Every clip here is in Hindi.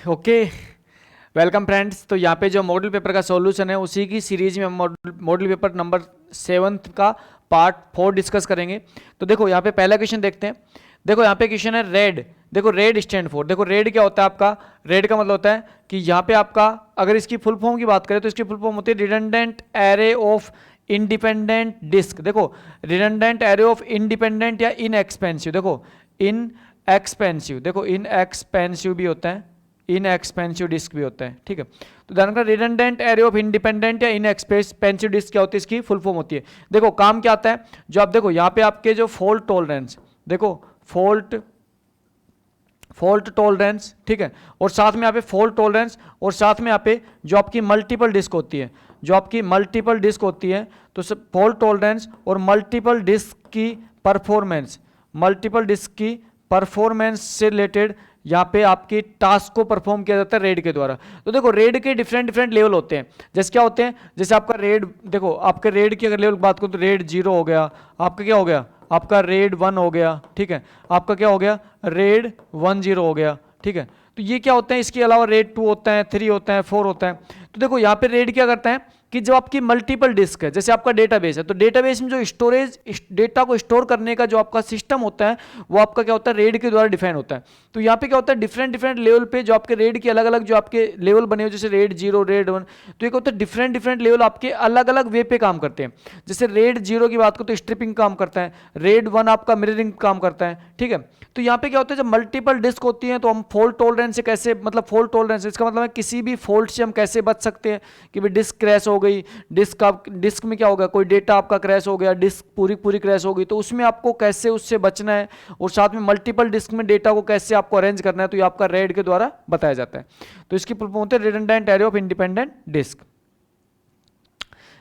Okay, welcome friends. तो यहाँ पे जो मॉडल पेपर का सॉल्यूशन है उसी की सीरीज में हम मॉडल पेपर नंबर 7 का पार्ट 4 डिस्कस करेंगे। तो देखो यहाँ पे पहला क्वेश्चन देखते हैं। देखो यहाँ पे क्वेश्चन है रेड। देखो रेड स्टैंड फॉर, देखो रेड क्या होता है आपका, रेड का मतलब होता है कि यहाँ पे आपका अगर इसकी फुल फॉर्म की बात करें तो इसकी फुल फॉर्म होती है redundant array of independent disk. देखो रिडंडेंट एरे ऑफ इंडिपेंडेंट या इनएक्सपेंसिव, देखो इन एक्सपेंसिव, देखो इन एक्सपेंसिव भी होता है, इन एक्सपेंसिव डिस्क भी होता है। ठीक है, तो ध्यान रखना रिडंडेंट एरे ऑफ इंडिपेंडेंट या इन एक्सपेंसिव डिस्क क्या होती है, इसकी फुल फॉर्म होती है। देखो काम क्या आता है, जो आप देखो यहाँ पे आपके जो फॉल्ट टॉलरेंस, देखो फॉल्ट टॉलरेंस, ठीक है, और साथ में यहाँ पे फॉल्ट टॉलरेंस और साथ में यहाँ पे जो आपकी मल्टीपल डिस्क होती है, जो आपकी मल्टीपल डिस्क होती है, तो फॉल्ट टॉलरेंस और मल्टीपल डिस्क की परफॉर्मेंस, मल्टीपल डिस्क की परफॉर्मेंस से रिलेटेड यहाँ पे आपकी टास्क को परफॉर्म किया जाता है रेड के द्वारा। तो देखो रेड के डिफरेंट डिफरेंट लेवल होते हैं। जैसे क्या होते हैं, जैसे आपका रेड, देखो आपके रेड की अगर लेवल की बात करूँ तो रेड 0 हो गया, आपका क्या हो गया, आपका रेड 1 हो गया, ठीक है, आपका क्या हो गया, रेड 1-0 हो गया, ठीक है। तो ये क्या होते हैं, इसके अलावा रेड 2 होता है, 3 होता है, 4 होता है। तो देखो यहाँ पे रेड क्या करता है कि जब आपकी मल्टीपल डिस्क है, जैसे आपका डेटाबेस है, तो डेटाबेस में जो स्टोरेज, डेटा को स्टोर करने का जो आपका सिस्टम होता है वो आपका क्या होता है, रेड के द्वारा डिफाइन होता है। तो यहाँ पे क्या होता है, डिफरेंट डिफरेंट लेवल पे जो आपके रेड के अलग अलग जो आपके लेवल बने हुए, जैसे रेड 0, रेड 1, तो ये होता है डिफरेंट डिफरेंट लेवल आपके अलग अलग वे पे काम करते हैं। जैसे रेड 0 की बात करो तो स्ट्रिपिंग काम करता है, रेड 1 आपका मिररिंग काम करता है, ठीक है। तो यहाँ पे क्या होता है, जब मल्टीपल डिस्क होती है तो हम फॉल्ट टॉलरेंस से कैसे, मतलब फॉल्ट टॉलरेंस इसका मतलब है किसी भी फॉल्ट से हम कैसे बच सकते हैं कि भाई डिस्क क्रैश हो गई, डिस्क में क्या होगा, कोई डेटा आपका क्रैश हो गया, डिस्क पूरी क्रैश हो गई, तो उसमें आपको कैसे उससे बचना है और साथ में मल्टीपल डिस्क में डेटा को कैसे आपको अरेंज करना है, तो ये आपका रेड के द्वारा बताया जाता है। तो इसकी फुल फॉर्म होती है redundant array of independent disk.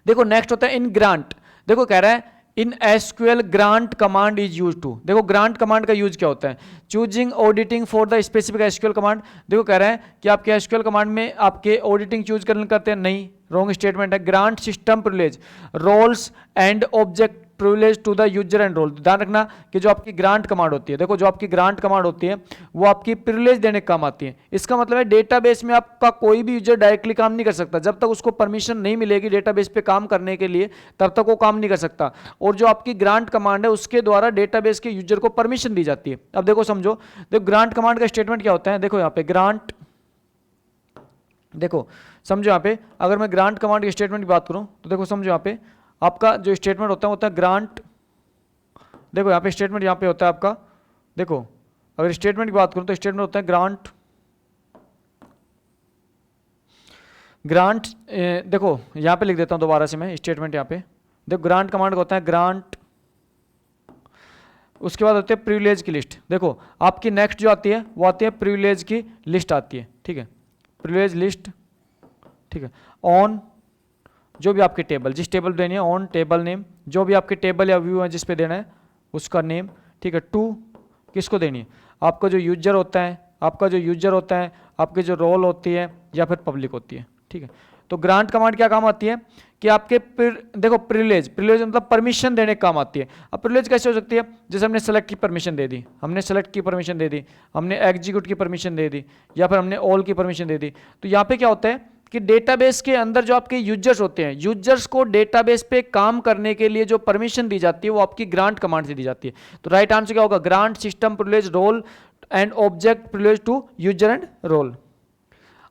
देखो नेक्स्ट होता है इन ग्रांट। देखो कह रहा है in SQL grant command is use to. देखो ग्रांट कमांड का यूज क्या होता है, choosing auditing for the specific SQL command. देखो कह रहा है कि आपके एसक्यूएल कमांड में आपके ऑडिटिंग चूज करते हैं, नहीं, रॉन्ग स्टेटमेंट है। Grant system privilege roles and object privilege to the user and role. ध्यान रखना कि जो आपकी ग्रांट कमांड होती है, देखो जो आपकी ग्रांट कमांड होती है वो आपकी प्रिविलेज देने का काम आती है। इसका मतलब है डेटाबेस में आपका कोई भी यूजर डायरेक्टली काम नहीं कर सकता, जब तक उसको परमिशन नहीं मिलेगी डेटाबेस पे काम करने के लिए तब तक वो काम नहीं कर सकता। और जो आपकी ग्रांट कमांड है उसके द्वारा डेटाबेस के यूजर को परमिशन दी जाती है। अब देखो समझो, देखो ग्रांट कमांड का स्टेटमेंट क्या होता है, देखो यहाँ पे ग्रांट, देखो समझो यहाँ पे अगर मैं ग्रांट कमांड के स्टेटमेंट की बात करूं तो देखो समझो यहाँ पे आपका जो स्टेटमेंट होता है ग्रांट, देखो यहाँ पे स्टेटमेंट यहाँ पे होता है आपका, देखो अगर स्टेटमेंट की बात करूं तो स्टेटमेंट होता है ग्रांट, देखो यहाँ पे लिख देता हूँ दोबारा से मैं स्टेटमेंट यहाँ पे, देखो ग्रांट कमांड का होता है ग्रांट, उसके बाद होती है प्रिविलेज की लिस्ट। देखो आपकी नेक्स्ट जो आती है वो आती है प्रिविलेज की लिस्ट आती है, ठीक है, प्रिविलेज लिस्ट, ठीक है, ऑन जो भी आपके टेबल, जिस टेबल देनी है, ऑन टेबल नेम, जो भी आपके टेबल या व्यू है जिस पे देना है उसका नेम, ठीक है। टू किसको देनी है, आपका जो यूजर होता है, आपका जो यूजर होता है, आपकी जो रोल होती है या फिर पब्लिक होती है, ठीक है। तो ग्रांट कमांड क्या काम आती है कि आपके देखो प्रिविलेज मतलब परमिशन देने का काम आती है। अब प्रिविलेज कैसे हो सकती है, जैसे हमने सेलेक्ट की परमिशन दे दी, हमने सेलेक्ट की परमिशन दे दी, हमने एग्जीक्यूट की परमिशन दे दी, या फिर हमने ऑल की परमिशन दे दी। तो यहाँ पे क्या होता है कि डेटाबेस के अंदर जो आपके यूजर्स होते हैं, यूजर्स को डेटाबेस पे काम करने के लिए जो परमिशन दी जाती है वो आपकी ग्रांट कमांड से दी जाती है। तो राइट आंसर क्या होगा, grant system privilege role and object privilege to user and role.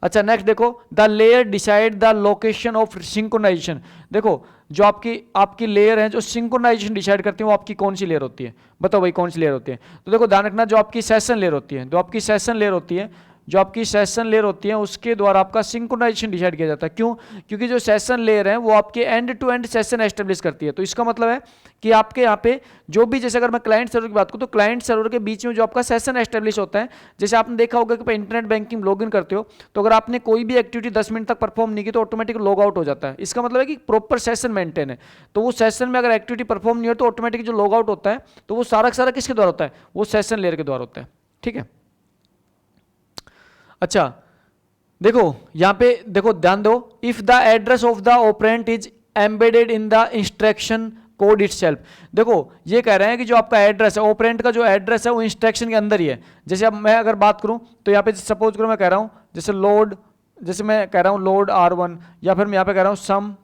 अच्छा नेक्स्ट देखो, the layer decide the location of synchronisation. देखो जो आपकी लेयर है जो सिंक्रोनाइजेशन डिसाइड करती है वो आपकी कौन सी लेयर होती है, बताओ भाई कौन सी लेयर होती है। तो देखो ध्यान रखना जो आपकी सेशन लेयर होती है, जो आपकी सेशन लेयर होती है, जो आपकी सेशन लेयर होती है उसके द्वारा आपका सिंक्रोनाइजेशन डिसाइड किया जाता है। क्यों, क्योंकि जो सेशन लेयर है वो आपके end to end session establish करती है। तो इसका मतलब है कि आपके यहाँ पे जो भी, जैसे अगर मैं क्लाइंट सर्वर की बात करूँ तो क्लाइंट सर्वर के बीच में जो आपका सेशन एस्टेब्लिश होता है, जैसे आपने देखा होगा कि इंटरनेट बैंकिंग लॉगिन करते हो तो अगर आपने कोई भी एक्टिविटी 10 मिनट तक परफॉर्म नहीं की तो ऑटोमेटिक लॉग आउट हो जाता है। इसका मतलब है कि प्रॉपर सेशन मेंटेन है, तो वो सेशन में अगर एक्टिविटी परफॉर्म नहीं हो तो ऑटोमेटिक जो लॉग आउट होता है तो वो सारा किसके द्वारा होता है, वो सेशन लेयर के द्वारा होता है, ठीक है। अच्छा देखो यहां पे देखो ध्यान दो, if the address of the operand is embedded in the instruction code itself. देखो ये कह रहे हैं कि जो आपका एड्रेस है, ऑपरेंट का जो एड्रेस है वो इंस्ट्रक्शन के अंदर ही है। जैसे अब मैं अगर बात करूं तो यहाँ पे सपोज करो मैं कह रहा हूं जैसे लोड, जैसे मैं कह रहा हूँ लोड R1, या फिर मैं यहाँ पे कह रहा हूँ सम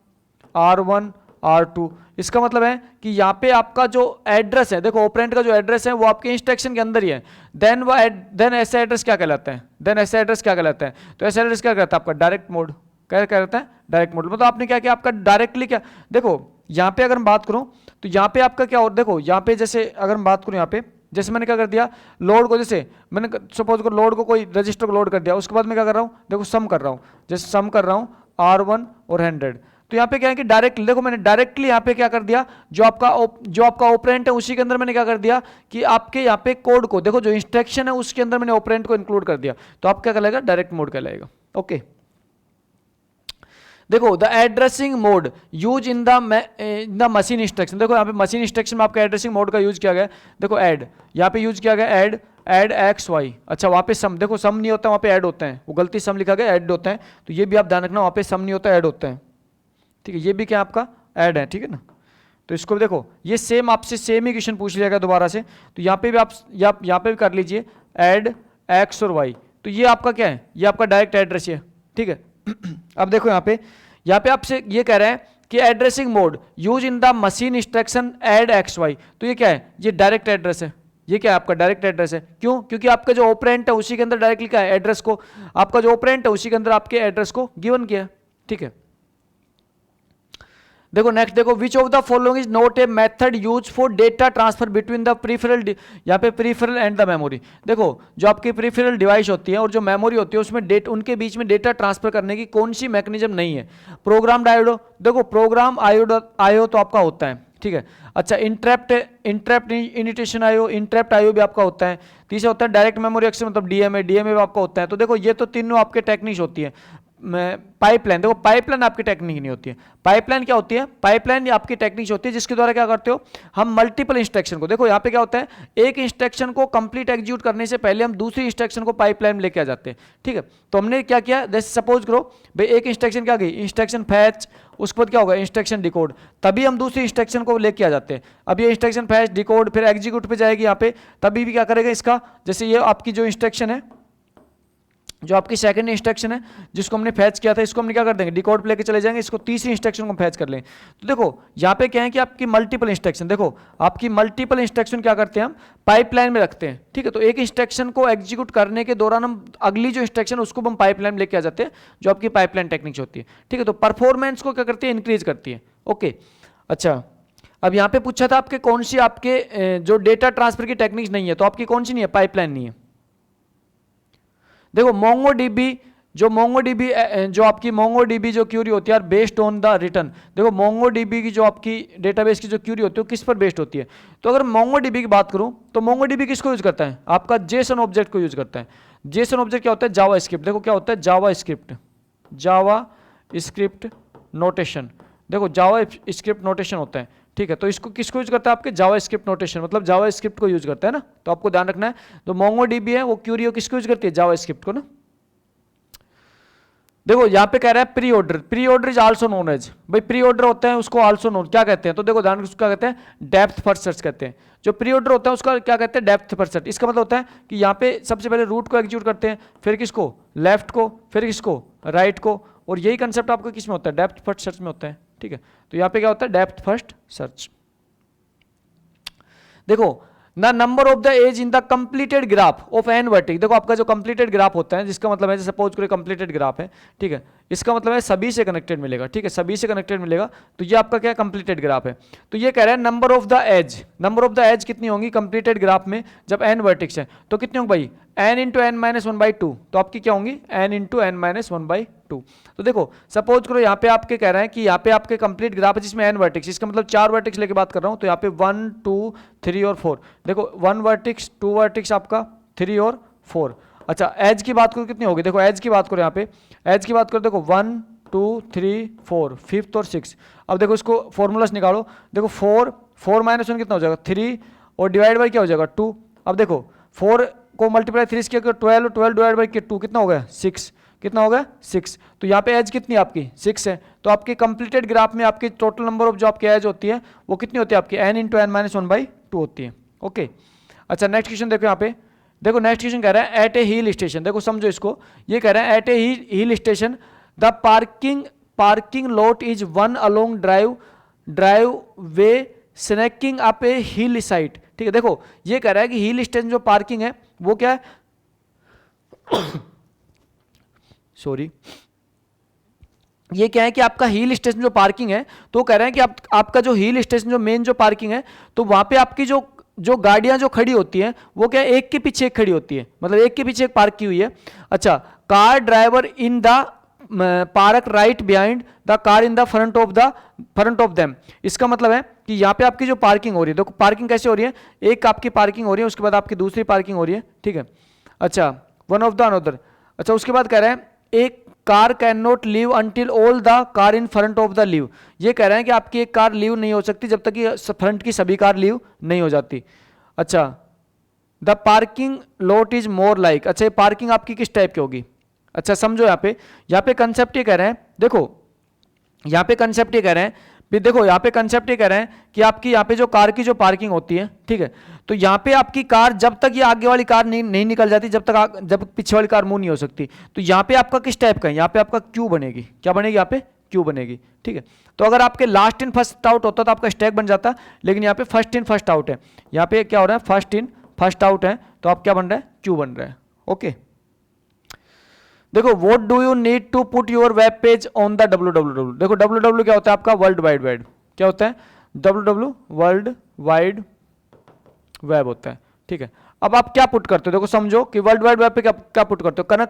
R1 R2, इसका मतलब है कि यहाँ पे आपका जो एड्रेस है, देखो ऑपरेंड का जो एड्रेस है वो आपके इंस्ट्रक्शन के अंदर ही है, देन ऐसा एड्रेस क्या कहलाता है, देन ऐसा एड्रेस क्या कहलाता है, तो ऐसा एड्रेस क्या कहता है आपका डायरेक्ट मोड, क्या कहता है डायरेक्ट मोड। मतलब आपने क्या किया, आपका डायरेक्टली क्या, देखो यहाँ पे अगर मैं बात करूँ तो यहाँ पे आपका क्या हो, देखो यहाँ पे जैसे अगर मैं बात करूँ यहाँ पे, जैसे मैंने क्या कर दिया लोड को, जैसे मैंने सपोज को लोड को कोई रजिस्टर को लोड कर दिया, उसके बाद मैं क्या कर रहा हूँ, देखो सम कर रहा हूँ, जैसे सम कर रहा हूँ R1 और 100, तो यहाँ पे क्या है कि डायरेक्टली, देखो मैंने डायरेक्टली यहाँ पे क्या कर दिया, जो आपका ऑपरेंट है उसी के अंदर मैंने क्या कर दिया कि आपके यहाँ पे कोड को, देखो जो इंस्ट्रक्शन है उसके अंदर मैंने ऑपरेंट को इंक्लूड कर दिया, तो आप क्या कहलाएगा, डायरेक्ट मोड कहलाएगा। ओके, देखो the addressing mode use in the machine instruction, देखो यहाँ पे मशीन इंस्ट्रक्शन में आपका एड्रेसिंग मोड का यूज किया गया, देखो ऐड, यहाँ पे यूज किया गया ऐड एक्स वाई, अच्छा वहाँ पे सम, देखो सम नहीं होता वहाँ पे ऐड होता है, वो गलती सम लिखा गया ऐड होता है, तो ये भी आप ध्यान रखना, वहाँ पे सम नहीं होता ऐड होता है, ठीक है, ये भी क्या आपका ऐड है, ठीक है ना। तो इसको भी देखो, ये सेम आपसे सेम ही क्वेश्चन पूछ लिया गया दोबारा से, तो यहाँ पे भी आप यहाँ पे भी कर लीजिए ऐड एक्स और वाई, तो ये आपका क्या है, ये आपका डायरेक्ट एड्रेस है, ठीक है। अब देखो यहाँ पे आपसे ये कह रहे हैं कि addressing mode use in the machine instruction add X Y, तो ये क्या है, ये डायरेक्ट एड्रेस है, ये क्या है आपका डायरेक्ट एड्रेस है, क्यों, क्योंकि आपका जो ऑपरेंट है उसी के अंदर डायरेक्टली क्या है एड्रेस को, आपका जो ऑपरेंट है उसी के अंदर आपके एड्रेस को गिवन किया, ठीक है। देखो नेक्स्ट, देखो which of the following is not a method use for data transfer between the peripheral, यहाँ पे प्रीफरल एंड द मेमोरी, देखो जो आपकी प्रीफरल डिवाइस होती है और जो मेमोरी होती है उसमें उनके बीच में डेटा ट्रांसफर करने की कौन सी मैकेनिज्म नहीं है, प्रोग्राम आईओ, देखो प्रोग्राम आईओ तो आपका होता है, ठीक है। अच्छा इंटरप्ट इनिटेशन आईओ, इंटरप्ट आईओ भी आपका होता है। तीसरा होता है डायरेक्ट मेमोरी एक्सेस मतलब डीएमए भी आपका होता है। तो देखो ये तो तीनों आपके टेक्निक्स होती है। पाइपलाइन, देखो पाइपलाइन आपकी टेक्निक नहीं होती है। पाइपलाइन क्या होती है? पाइपलाइन आपकी टेक्निक होती है जिसके द्वारा क्या करते हो, हम मल्टीपल इंस्ट्रक्शन को, देखो यहाँ पे क्या होता है, एक इंस्ट्रक्शन को कंप्लीट एग्जीक्यूट करने से पहले हम दूसरी इंस्ट्रक्शन को पाइपलाइन में लेके आ जाते हैं, ठीक है। तो हमने क्या किया, जैसे सपोज करो भाई एक इंस्ट्रक्शन क्या गई, इंस्ट्रक्शन फैच, उसके बाद क्या होगा इंस्ट्रक्शन डिकोड, तभी हम दूसरी इंस्ट्रक्शन को लेके आ जाते हैं। अब ये इंस्ट्रक्शन फैच डिकोड फिर एग्जीक्यूट पे जाएगी यहाँ पे, तभी भी क्या करेगा इसका, जैसे ये आपकी जो इंस्ट्रक्शन है, जो आपकी सेकंड इंस्ट्रक्शन है जिसको हमने फैच किया था, इसको हमने क्या कर देंगे, डिकोड पे लेके चले जाएंगे, इसको तीसरी इंस्ट्रक्शन को फैच कर लें। तो देखो यहाँ पे क्या है कि आपकी मल्टीपल इंस्ट्रक्शन, देखो आपकी मल्टीपल इंस्ट्रक्शन क्या करते हैं हम पाइपलाइन में रखते हैं, ठीक है। तो एक इंस्ट्रक्शन को एग्जीक्यूट करने के दौरान हम अगली जो इंस्ट्रक्शन है उसको हम पाइपलाइन में लेके आ जाते हैं, जो आपकी पाइपलाइन टेक्निक्स होती है, ठीक है। तो परफॉर्मेंस को क्या करती है, इंक्रीज करती है। ओके, अच्छा अब यहाँ पे पूछा था आपके कौन सी आपके जो डेटा ट्रांसफर की टेक्निक्स नहीं है, तो आपकी कौन सी नहीं है, पाइपलाइन नहीं है। देखो मोंगोडीबी, जो आपकी मोंगोडीबी जो क्यूरी होती है यार बेस्ड ऑन द रिटर्न, देखो मोंगोडीबी की जो आपकी डेटाबेस की जो क्यूरी होती है वो किस पर बेस्ड होती है। तो अगर मोंगोडीबी की बात करूं तो मोंगोडीबी किसको यूज करता है, आपका जेसन ऑब्जेक्ट को यूज करता है। जेसन ऑब्जेक्ट क्या होता है, जावा स्क्रिप्ट, देखो क्या होता है जावा स्क्रिप्ट नोटेशन, देखो जावा स्क्रिप्ट नोटेशन होता है, ठीक है। तो इसको किसको यूज करता है, आपके जावा स्क्रिप्ट नोटेशन, मतलब जावा स्क्रिप्ट को यूज करता है ना, तो आपको ध्यान रखना है। तो मोंगोडीबी है वो क्यूरी किसको यूज करती है, जावा स्क्रिप्ट को ना। देखो यहाँ पे कह रहा है preorder is also known as, भाई प्री ऑर्डर होता है उसको आल्सो नोन क्या कहते हैं, तो देखो ध्यान, उसको क्या कहते हैं, डेप्थ फर्स्ट सर्च कहते हैं। जो प्री ऑर्डर होता है उसका क्या कहते हैं, डेप्थ फर्स्ट सर्च। इसका मतलब होता है कि यहाँ पे सबसे पहले रूट को एग्जीक्यूट करते हैं, फिर किसको, लेफ्ट को, फिर किसको, राइट को, और यही कंसेप्ट आपका किस में होता है, डेप्थ फर्स्ट सर्च में होता है, ठीक है। तो यहाँ पे क्या होता है, डेप्थ फर्स्ट सर्च। देखो the number of the edge in the completed graph of n vertex, देखो आपका जो कंप्लीटेड ग्राफ होता है जिसका मतलब है जैसे सपोज करो कंप्लीटेड ग्राफ है, ठीक है, इसका मतलब है सभी से कनेक्टेड मिलेगा, ठीक है, सभी से कनेक्टेड मिलेगा। तो ये आपका क्या कंप्लीटेड ग्राफ है। तो ये कह रहा है नंबर ऑफ द एज कितनी होंगी कंप्लीटेड ग्राफ में, जब एन वर्टेक्स है तो कितनी होंगी भाई, n इंटू एन माइनस 1/2, तो आपकी क्या होंगी n इंटू एन माइनस 1/2। तो देखो सपोज करो यहाँ पे आपके कह रहे हैं कि यहाँ पे आपके कंप्लीट ग्राफ है जिसमें n वर्टेक्स, इसका मतलब 4 वर्टेक्स लेके बात कर रहा हूँ। तो यहाँ पे 1 2 3 और 4, देखो 1 वर्टेक्स 2 वर्टेक्स आपका 3 और 4। अच्छा एज की बात करो कितनी होगी, देखो एज की बात करो, यहाँ पे एज की बात करो, देखो 1 2 3 4 5th और 6। अब देखो इसको फॉर्मूलास निकालो, देखो 4 माइनस 1 कितना हो जाएगा 3 और डिवाइड बाई क्या हो जाएगा 2। अब देखो 4 को मल्टीप्लाई 3 किया 12 डिवाइड बाई 2 कितना हो गया 6, कितना हो गया 6। तो यहाँ पे एज कितनी आपकी 6 है। तो आपकी कंप्लीटेड ग्राफ में आपकी टोटल नंबर ऑफ जो आपकी एज होती है वो कितनी होती है आपकी n इंटू एन माइनस 1/2 होती है। ओके, अच्छा नेक्स्ट क्वेश्चन देखो यहाँ पे, देखो नेक्स्ट क्वेश्चन कह रहा है एट ए हिल स्टेशन, देखो समझो इसको, ये कह रहा है at a hill station the parking lot is one along driveway snaking up a hillside. ठीक है, देखो ये कह रहा है कि हिल स्टेशन जो पार्किंग है वो क्या है सॉरी, ये क्या है कि आपका हिल स्टेशन जो पार्किंग है, तो कह रहे हैं कि आपका जो हिल स्टेशन जो मेन जो पार्किंग है, तो वहां पे आपकी जो गाड़ियां जो खड़ी होती हैं वो क्या एक के पीछे एक खड़ी होती है, मतलब एक के पीछे एक पार्क की हुई है। अच्छा, car driver in the park right behind the car in the front of them. इसका मतलब है कि यहाँ पे आपकी जो पार्किंग हो रही है, देखो पार्किंग कैसे हो रही है, एक आपकी पार्किंग हो रही है, उसके बाद आपकी दूसरी पार्किंग हो रही है। ठीक है, अच्छा वन ऑफ द अनदर। अच्छा, उसके बाद कह रहे हैं एक car can not leave until all the car in front of the leave. ये कह रहे हैं कि आपकी एक कार लीव नहीं हो सकती जब तक कि फ्रंट की सभी कार लीव नहीं हो जाती। अच्छा, the parking lot is more like, अच्छा ये पार्किंग आपकी किस टाइप की होगी। अच्छा समझो, यहाँ पे कंसेप्ट ये कह रहे हैं, देखो यहाँ पे कंसेप्ट ये कह रहे हैं, देखो यहाँ पे कंसेप्ट ये कह रहे हैं कि आपकी यहाँ पे जो कार की जो पार्किंग होती है, ठीक है, तो यहाँ पे आपकी कार जब तक ये आगे वाली कार नहीं निकल जाती, जब पीछे वाली कार मूव नहीं हो सकती, तो यहाँ पे आपका किस टाइप का है, यहाँ पे आपका क्यू बनेगी, क्या बनेगी, यहाँ पे क्यू बनेगी। ठीक है, तो अगर आपके लास्ट इन फर्स्ट आउट होता तो आपका स्टैक बन जाता, लेकिन यहाँ पे फर्स्ट इन फर्स्ट आउट है, यहाँ पे क्या हो रहा है, फर्स्ट इन फर्स्ट आउट है, तो आप क्या बन रहा है, क्यू बन रहा है। ओके, देखो what do you need to put your web page on the www। देखो www क्या होता है आपका, वर्ल्ड वाइड वेब, क्या होता है, www वर्ल्ड वाइड वेब होता है। ठीक है, अब आप क्या पुट करते हो, देखो समझो कि वर्ल्ड वाइड वेब पे क्या पुट करते हो,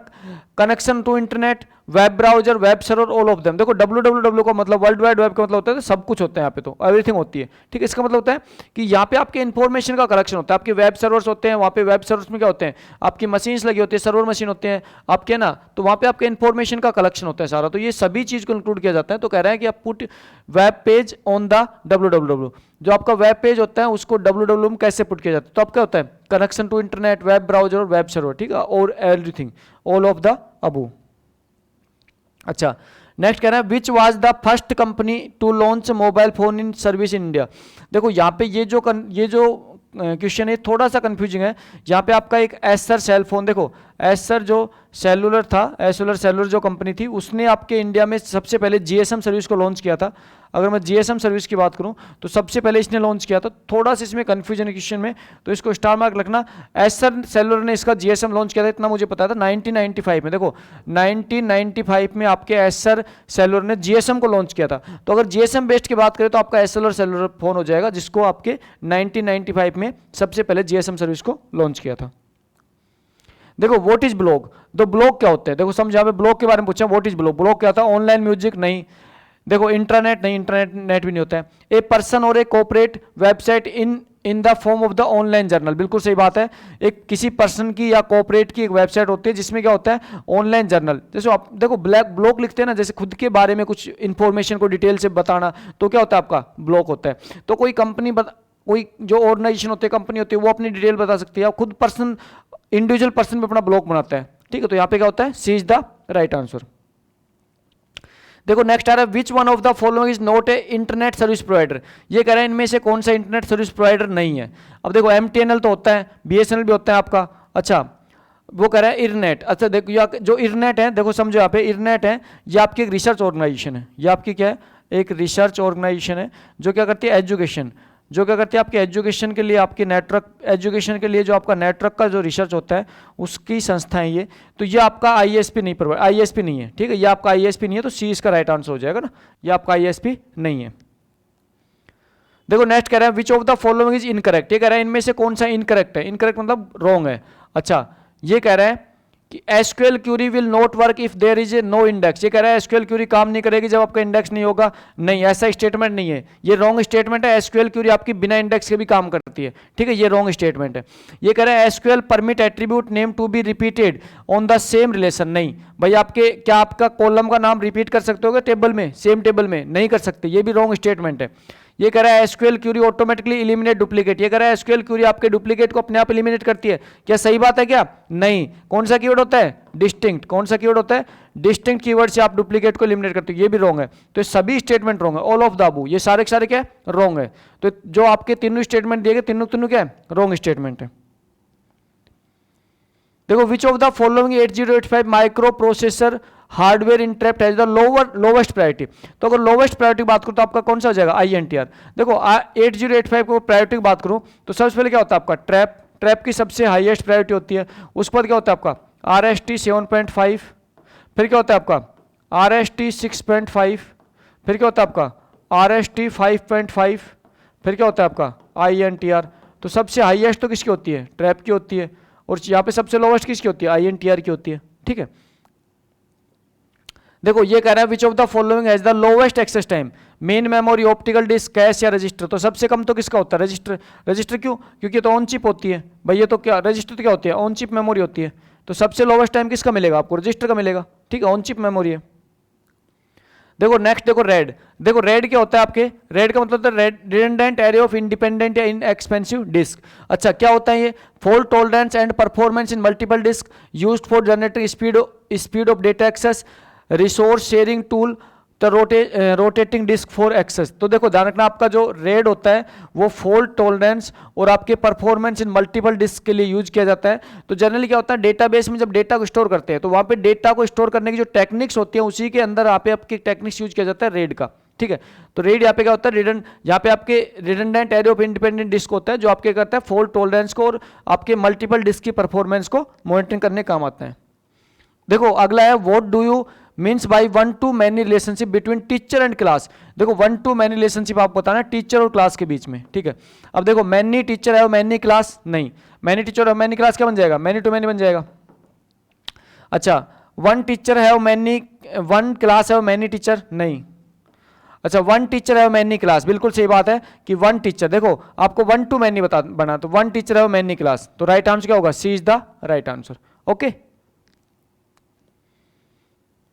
connection to internet, web browser, web server, all of them. देखो www का मतलब वर्ल्ड वाइड वेब का मतलब होता है सब कुछ होता है यहाँ पे, तो एवरीथिंग होती है। ठीक है, इसका मतलब होता है कि यहाँ पे आपके इन्फॉर्मेशन का कलेक्शन होता है, आपके वेब सर्वर्स होते हैं, वहाँ पे वेब सर्वर्स में क्या होते हैं, आपकी मशीन्स लगी होती है, सर्वर मशीन होते हैं आपके ना, तो वहाँ पे आपके इन्फॉर्मेशन का कलेक्शन होता है सारा, तो ये सभी चीज को इंक्लूड किया जाता है। तो कह रहा है कि आप put web page on the www, जो आपका वेब पेज होता है उसको www में कैसे पुट किया जाता है, तो आप क्या होता है, connection to internet, web browser और वेब सर्वर। ठीक है, और everything, all of the above. अच्छा, नेक्स्ट कह रहा है which was the first company to launch mobile phone in service in India. देखो यहाँ पे ये जो क्वेश्चन है थोड़ा सा कंफ्यूजिंग है। यहाँ पे आपका एक एसर सेल फोन, देखो एसर जो सेलुलर था, सेलुलर जो कंपनी थी, उसने आपके इंडिया में सबसे पहले जीएसएम सर्विस को लॉन्च किया था। अगर मैं जीएसएम सर्विस की बात करूं तो सबसे पहले इसने लॉन्च किया था। थोड़ा सा इसमें कंफ्यूजन है क्वेश्चन में, तो इसको स्टार मार्क रखना। एसर सेलुलर ने इसका जीएसएम लॉन्च किया था, इतना मुझे पता था 1995 में। देखो 1995 में आपके एसर सेलुलर ने जीएसएम को लॉन्च किया था। तो अगर जीएसएम बेस्ड की बात करें तो आपका एसर सेलुलर फोन हो जाएगा, जिसको आपके 1995 में सबसे पहले जीएसएम सर्विस को लॉन्च किया था। देखो व्हाट इज ब्लॉग, तो ब्लॉग क्या होते हैं, देखो समझ, यहाँ पे ब्लॉग के बारे में पूछा, व्हाट इज ब्लॉग, ब्लॉग क्या होता है, ऑनलाइन म्यूजिक नहीं, देखो इंटरनेट नहीं, इंटरनेट भी नहीं होता है। A person or a corporate website in the form of the online journal, बिल्कुल सही बात है। एक किसी पर्सन की या कॉर्पोरेट की एक वेबसाइट होती है जिसमें क्या होता है, ऑनलाइन जर्नल। जैसे आप देखो ब्लॉग लिखते हैं ना, जैसे खुद के बारे में कुछ इंफॉर्मेशन को डिटेल से बताना, तो क्या होता है आपका ब्लॉग होता है। तो कोई कंपनी कोई जो ऑर्गेनाइजेशन होती है, कंपनी होती है, वो अपनी डिटेल बता सकती है, आप खुद पर्सन इंडिविजुअल पर्सन में अपना ब्लॉग बनाता है। ठीक है, तो यहाँ पे क्या होता है, सी इज द राइट आंसर। देखो नेक्स्ट आ रहा है which one of the following is not A internet service provider. ये कह रहे हैं इनमें से कौन सा इंटरनेट सर्विस प्रोवाइडर नहीं है। अब देखो एमटीएनएल तो होता है, बीएसएनएल भी होता है आपका। अच्छा, वो कह रहा है इरनेट। अच्छा देखो जो इरनेट है, देखो समझो यहाँ पे इरनेट है, ये आपकी एक रिसर्च ऑर्गेनाइजेशन है। ये आपकी क्या है, एक रिसर्च ऑर्गेनाइजेशन है जो क्या करती है, एजुकेशन, जो क्या करती है आपके एजुकेशन के लिए, आपके नेटवर्क एजुकेशन के लिए जो आपका नेटवर्क का जो रिसर्च होता है उसकी संस्था है ये। तो ये आपका आईएसपी नहीं है। ठीक है, ये आपका आईएसपी नहीं है, तो सी इसका राइट आंसर हो जाएगा ना, ये आपका आईएसपी नहीं है। देखो नेक्स्ट कह रहा है which of the following is incorrect. ये कह रहा है इनमें से कौन सा इनकरेक्ट है, इनकरेक्ट मतलब रॉन्ग है। अच्छा, ये कह रहा है कि SQL query will not work if there is a no index. ये कह रहा है एसक्यूएल क्यूरी काम नहीं करेगी जब आपका इंडेक्स नहीं होगा। नहीं, ऐसा स्टेटमेंट नहीं है, ये रॉन्ग स्टेटमेंट है। एसक्यूएल क्यूरी आपकी बिना इंडेक्स के भी काम करती है। ठीक है, ये रॉन्ग स्टेटमेंट है। ये कह रहा है SQL permit attribute name to be repeated on the same relation. नहीं भाई, आपके क्या आपका कॉलम का नाम रिपीट कर सकते हो टेबल में, सेम टेबल में नहीं कर सकते, ये भी रॉन्ग स्टेटमेंट है। ये कह रहा है SQL query automatically eliminate duplicate. ये कह रहा है एसक्यूएल क्यूरी आपके डुप्लीकेट को अपने आप एलिमिनेट करती है। क्या सही बात है क्या? नहीं। कौन सा कीवर्ड होता है? डिस्टिंक्ट। कौन सा कीवर्ड होता है? डिस्टिंक्ट कीवर्ड से आप डुप्लीकेट को एलिमिनेट करते हो, ये भी रॉन्ग है। तो सभी स्टेटमेंट रॉन्ग है, ऑल ऑफ द अबव, ये सारे के सारे क्या रॉन्ग है। तो जो आपके तीनों स्टेटमेंट दिए गए, तीनों क्या है? रॉन्ग स्टेटमेंट है। देखो which of the following 8085 micro processor hardware interrupt has the lowest priority. तो अगर लोवेस्ट प्रायोरिटी बात करूं तो आपका कौन सा हो जाएगा, INTR। देखो 8085 को प्रायोरिटी की बात करूं तो सबसे पहले क्या होता है आपका ट्रैप की सबसे हाईएस्ट प्रायोरिटी होती है। उसके बाद क्या होता है आपका RST 7.5, फिर क्या होता है आपका RST 6.5, फिर क्या होता है आपका RST 5.5, फिर क्या होता है आपका INTR। तो सबसे हाईएस्ट तो किसकी होती है, ट्रैप की होती है, और यहाँ पे सबसे लोवेस्ट किसकी होती है, INTR की होती है। ठीक है, देखो ये कह रहा है which of the following has the lowest access time, main memory, optical disk, cache या रजिस्टर। तो सबसे कम तो किसका होता है, रजिस्टर। रजिस्टर क्यों, क्योंकि तो ऑन चिप होती है भाई, ये तो क्या रजिस्टर तो क्या होती है, ऑन चिप मेमोरी होती है। तो सबसे लोवेस्ट टाइम किसका मिलेगा आपको, रजिस्टर का मिलेगा। ठीक है, ऑन चिप मेमोरी है। देखो नेक्स्ट, देखो रेड। देखो रेड क्या होता है आपके, रेड का मतलब होता है रिडंडेंट एरे ऑफ इंडिपेंडेंट या इनएक्सपेंसिव डिस्क। अच्छा क्या होता है ये, fault tolerance and performance in multiple disk, used for generating speed of data access, resource sharing tool, the rotating disk for access. तो देखो ध्यान रखना, आपका जो रेड होता है वो फॉल्ट टॉलरेंस और आपके परफॉर्मेंस इन मल्टीपल डिस्क के लिए यूज किया जाता है। तो जनरली क्या होता है, डेटाबेस में जब डेटा को स्टोर करते हैं तो वहाँ पे डेटा को स्टोर करने की जो टेक्निक्स होती हैं उसी के अंदर यहाँ पे आपकी टेक्निक्स यूज किया जाता है रेड का। ठीक है, तो रेड यहाँ पे क्या होता है, यहाँ पे आपके redundant array of independent disk होता है जो आपके करता है फॉल्ट टॉलरेंस को और आपके मल्टीपल डिस्क की परफॉर्मेंस को मॉनिटरिंग करने काम आता है। देखो अगला है what do you means by one two many relationship between teacher and class. देखो वन टू मैनी रिलेशनशिप आपको बताना टीचर और क्लास के बीच में। ठीक है, अब देखो मैनी टीचर है और मैनी क्लास नहीं, मैनी टीचर और मैनी क्लास क्या बन जाएगा, मैनी टू मैनी बन जाएगा। अच्छा वन टीचर है और मैनी, वन क्लास है और मैनी टीचर नहीं। अच्छा वन टीचर है और मैनी क्लास, बिल्कुल सही बात है कि वन टीचर। देखो आपको वन टू मैनी बना, तो वन टीचर है और मैनी क्लास, तो राइट आंसर क्या होगा, C is the right answer. Okay,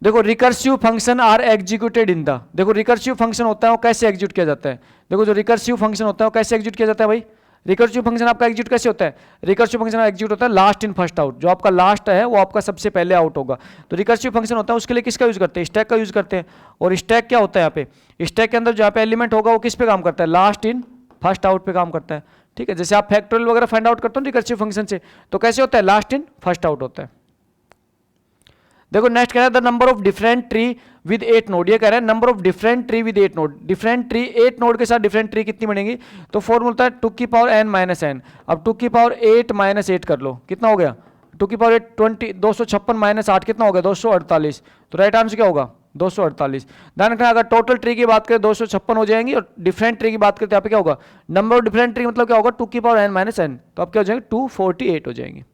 देखो recursive function are executed in the. देखो रिकर्सिव फंक्शन होता है वो कैसे एग्जीक्यूट किया जाता है। देखो जो रिकर्सिव फंक्शन होता है वो कैसे एग्जीक्यूट किया जाता है भाई, रिकर्सिव फंक्शन आपका एग्जीक्यूट कैसे होता है, रिकर्सिव फंक्शन एग्जीक्यूट होता है लास्ट इन फर्स्ट आउट। जो आपका लास्ट है वो आपका सबसे पहले आउट होगा। तो रिकर्सिव फंक्शन होता है उसके लिए किसका यूज करते हैं, स्टैक का यूज करते हैं। और स्टैक क्या होता है यहाँ पे, स्टैक के अंदर जो यहाँ पे एलिमेंट होगा वो किस पे काम करता है, लास्ट इन फर्स्ट आउट पे काम करता है। ठीक है, जैसे आप फैक्टोरियल वगैरह फाइंड आउट करते हो रिकर्सिव फंक्शन से, तो कैसे होता है, लास्ट इन फर्स्ट आउट होता है। देखो नेक्स्ट कह रहा है the number of different tree with 8 node. ये कह रहा है number of different tree with 8 node, different tree 8 node के साथ डिफरेंट ट्री कितनी बनेगी। तो फॉर्मूला है 2 की पावर n माइनस एन। अब 2 की पावर 8 माइनस 8 कर लो, कितना हो गया, 2 की पावर 8 20, 256 माइनस 8 कितना हो गया, 248। तो राइट आंसर क्या होगा, 248। ध्यान रखना अगर टोटल ट्री की बात करें 256 हो जाएंगी, और डिफरेंट ट्री की बात करें तो यहाँ पे क्या होगा, नंबर ऑफ डिफरेंट ट्री मतलब क्या होगा 2 की पावर n माइनस एन, तो अब क्या हो जाएंगे 248 हो जाएंगे।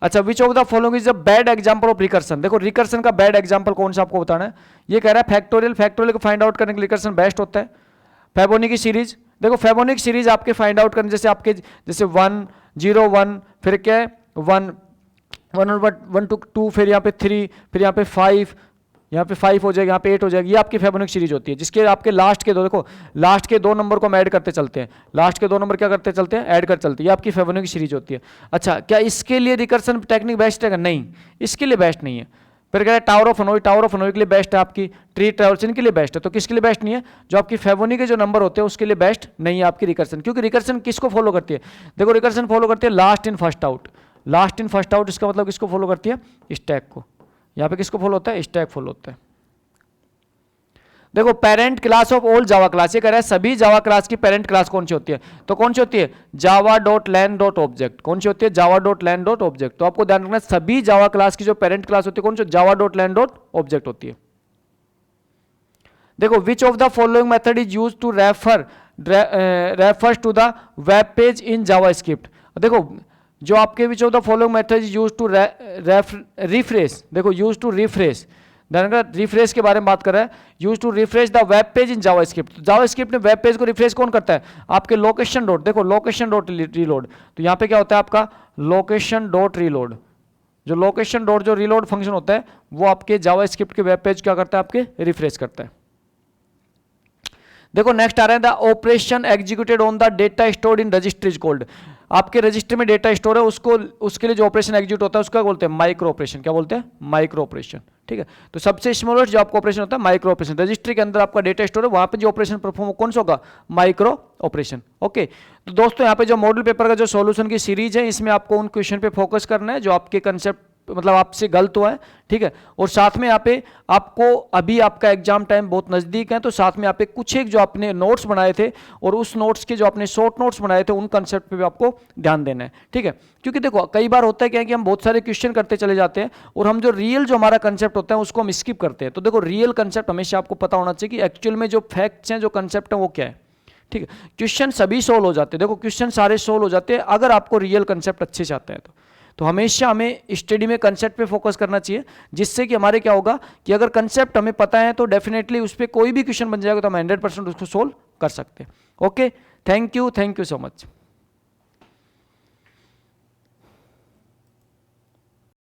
अच्छा विच of the following is a bad example of recursion. देखो रिकर्सन का बैड एग्जांपल कौन सा आपको बताना है। ये कह रहा है फैक्टोरियल को फाइंड आउट करने के लिए रिकर्सन बेस्ट होता है। फैबोनिक सीरीज, देखो फैबोनिक सीरीज आपके फाइंड आउट करने जैसे आपके जैसे 1 0 1 फिर क्या है 1 1 टू 2 फिर यहाँ पे 3 फिर यहाँ पे 5, यहाँ पे 5 हो जाएगा, यहाँ पे 8 हो जाएगा। ये आपकी फैबोनिक सीरीज होती है जिसके आपके लास्ट के दो, देखो लास्ट के 2 नंबर को हम ऐड करते चलते हैं, लास्ट के 2 नंबर क्या करते चलते हैं, ऐड कर चलते हैं। ये आपकी फैबोनिक सीरीज होती है। अच्छा क्या इसके लिए रिकर्सन टेक्निक बेस्ट है, नहीं इसके लिए बेस्ट नहीं है। फिर कह रहे हैं tower of Hanoi, tower of Hanoi के लिए बेस्ट है, आपकी ट्री ट्रेवल्स इनके लिए बेस्ट है। तो किसके लिए बेस्ट नहीं है, जो आपकी फैबोनिक के जो नंबर होते हैं उसके लिए बेस्ट नहीं है आपकी रिकर्सन। क्योंकि रिकर्सन किसको फॉलो करती है, देखो रिकर्सन फॉलो करती है last in first out. Last in first out इसका मतलब किसको फॉलो करती है, स्टैक को। यहाँ पे किसको फॉलो होता है, स्टैक फॉलो होता है। देखो parent class of all Java class, ये कह रहा है सभी जावा क्लास की पेरेंट क्लास कौन सी होती है। तो कौन सी होती है, जावा डॉट लैन डॉट ऑब्जेक्ट। कौन सी होती है, जावा डॉट लैन डॉट ऑब्जेक्ट। तो आपको ध्यान रखना सभी जावा क्लास की जो पेरेंट क्लास होती है कौन सी, Java dot lang dot object होती है। देखो which of the following method is use to refers to the web page in JavaScript. देखो जो आपके which of the following method is use to refresh. देखो यूज टू रिफ्रेश, रिफ्रेश के बारे में बात कर रहा है, use to refresh the web page in JavaScript. JavaScript में वेब पेज को रिफ्रेश कौन करता है, आपके लोकेशन डॉट, देखो लोकेशन डॉट रीलोड। तो यहाँ पे क्या होता है आपका लोकेशन डॉट रीलोड। जो लोकेशन डॉट जो रीलोड फंक्शन होता है वो आपके जावा स्क्रिप्ट के वेब पेज क्या करता है, आपके रिफ्रेश करता है। देखो नेक्स्ट आ रहा है the operation executed on the data stored in register is called. आपके रजिस्टर में डेटा स्टोर है, उसको उसके लिए जो ऑपरेशन एग्जीक्यूट होता है उसका बोलते हैं माइक्रो ऑपरेशन। क्या बोलते हैं? Micro operation. ठीक है, तो सबसे स्मॉलेस्ट जो आपका ऑपरेशन होता है माइक्रो ऑपरेशन। रजिस्ट्री के अंदर आपका डेटा स्टोर है, वहां पे जो ऑपरेशन परफॉर्म कौन सा होगा? Micro operation. ओके, तो दोस्तों यहाँ पे जो मॉडल पेपर का जो सॉल्यूशन की सीरीज है, इसमें आपको उन क्वेश्चन पे फोकस करना है जो आपके कंसेप्ट मतलब आपसे गलत हुआ है। ठीक है, और साथ में यहाँ पे आपको अभी आपका एग्जाम टाइम बहुत नजदीक है, तो साथ में यहाँ पे कुछ एक जो आपने नोट्स बनाए थे और उस नोट्स के जो आपने शॉर्ट नोट्स बनाए थे उन कंसेप्ट पे भी आपको ध्यान देना है। ठीक है, क्योंकि देखो कई बार होता है क्या है कि हम बहुत सारे क्वेश्चन करते चले जाते हैं और हम जो रियल जो हमारा कंसेप्ट होता है उसको हम स्किप करते हैं। तो देखो रियल कंसेप्ट हमेशा आपको पता होना चाहिए कि एक्चुअल में जो फैक्ट्स हैं, जो कंसेप्ट है वो क्या है। ठीक है, क्वेश्चन सभी सोल्व हो जाते हैं, देखो क्वेश्चन सारे सोल्व हो जाते हैं अगर आपको रियल कंसेप्ट अच्छे से आता है तो हमेशा हमें स्टडी में कंसेप्ट पे फोकस करना चाहिए, जिससे कि हमारे क्या होगा कि अगर कंसेप्ट हमें पता है तो डेफिनेटली उस पर कोई भी क्वेश्चन बन जाएगा तो हम 100% उसको सोल्व कर सकते हैं। Okay, thank you so much.